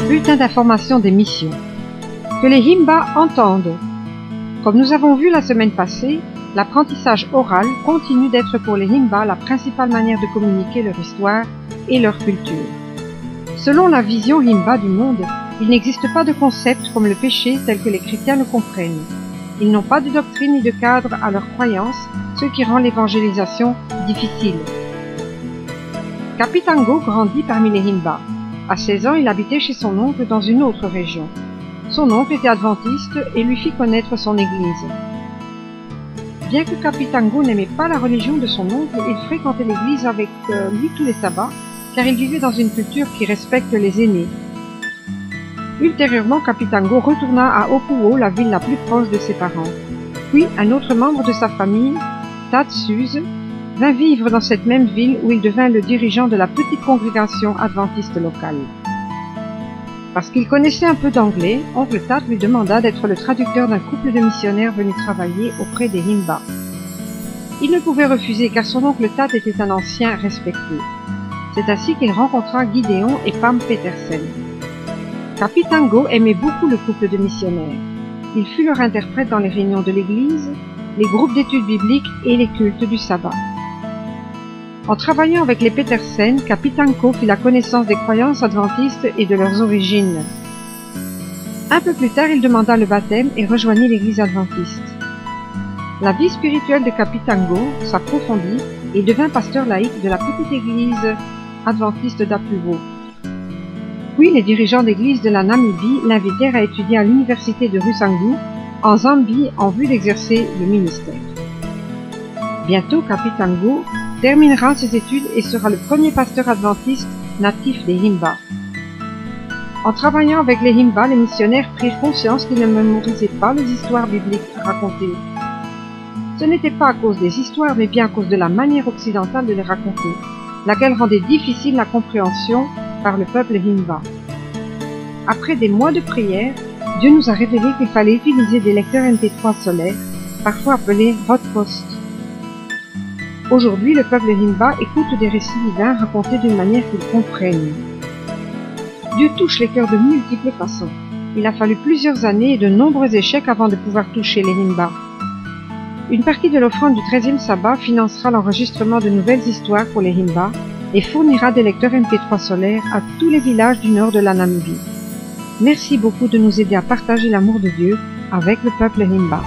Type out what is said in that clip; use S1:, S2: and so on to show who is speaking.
S1: Bulletin d'information des missions. Que les Himba entendent. Comme nous avons vu la semaine passée, l'apprentissage oral continue d'être pour les Himba la principale manière de communiquer leur histoire et leur culture. Selon la vision Himba du monde, il n'existe pas de concept comme le péché tel que les chrétiens le comprennent. Ils n'ont pas de doctrine ni de cadre à leurs croyances, ce qui rend l'évangélisation difficile. Kapitango grandit parmi les Himba. À 16 ans, il habitait chez son oncle dans une autre région. Son oncle était adventiste et lui fit connaître son église. Bien que Kapitango n'aimait pas la religion de son oncle, il fréquentait l'église avec lui tous les sabbats, car il vivait dans une culture qui respecte les aînés. Ultérieurement, Kapitango retourna à Opuo, la ville la plus proche de ses parents. Puis, un autre membre de sa famille, Tatsuz, vint vivre dans cette même ville où il devint le dirigeant de la petite congrégation adventiste locale. Parce qu'il connaissait un peu d'anglais, oncle Tat lui demanda d'être le traducteur d'un couple de missionnaires venus travailler auprès des Himba. Il ne pouvait refuser car son oncle Tat était un ancien respecté. C'est ainsi qu'il rencontra Gideon et Pam Petersen. Kapitango aimait beaucoup le couple de missionnaires. Il fut leur interprète dans les réunions de l'église, les groupes d'études bibliques et les cultes du sabbat. En travaillant avec les Petersen, Kapitango fit la connaissance des croyances adventistes et de leurs origines. Un peu plus tard, il demanda le baptême et rejoignit l'église adventiste. La vie spirituelle de Kapitango s'approfondit et devint pasteur laïque de la petite église adventiste d'Apuvo. Puis, les dirigeants d'église de la Namibie l'invitèrent à étudier à l'université de Rusangu, en Zambie, en vue d'exercer le ministère. Bientôt, Kapitango terminera ses études et sera le premier pasteur adventiste natif des Himba. En travaillant avec les Himba, les missionnaires prirent conscience qu'ils ne mémorisaient pas les histoires bibliques racontées. Ce n'était pas à cause des histoires, mais bien à cause de la manière occidentale de les raconter, laquelle rendait difficile la compréhension par le peuple Himba. Après des mois de prière, Dieu nous a révélé qu'il fallait utiliser des lecteurs MP3 solaires, parfois appelés hotpost. Aujourd'hui, le peuple Himba écoute des récits divins racontés d'une manière qu'ils comprennent. Dieu touche les cœurs de multiples façons. Il a fallu plusieurs années et de nombreux échecs avant de pouvoir toucher les Himba. Une partie de l'offrande du 13e sabbat financera l'enregistrement de nouvelles histoires pour les Himba et fournira des lecteurs MP3 solaires à tous les villages du nord de la Namibie. Merci beaucoup de nous aider à partager l'amour de Dieu avec le peuple Himba.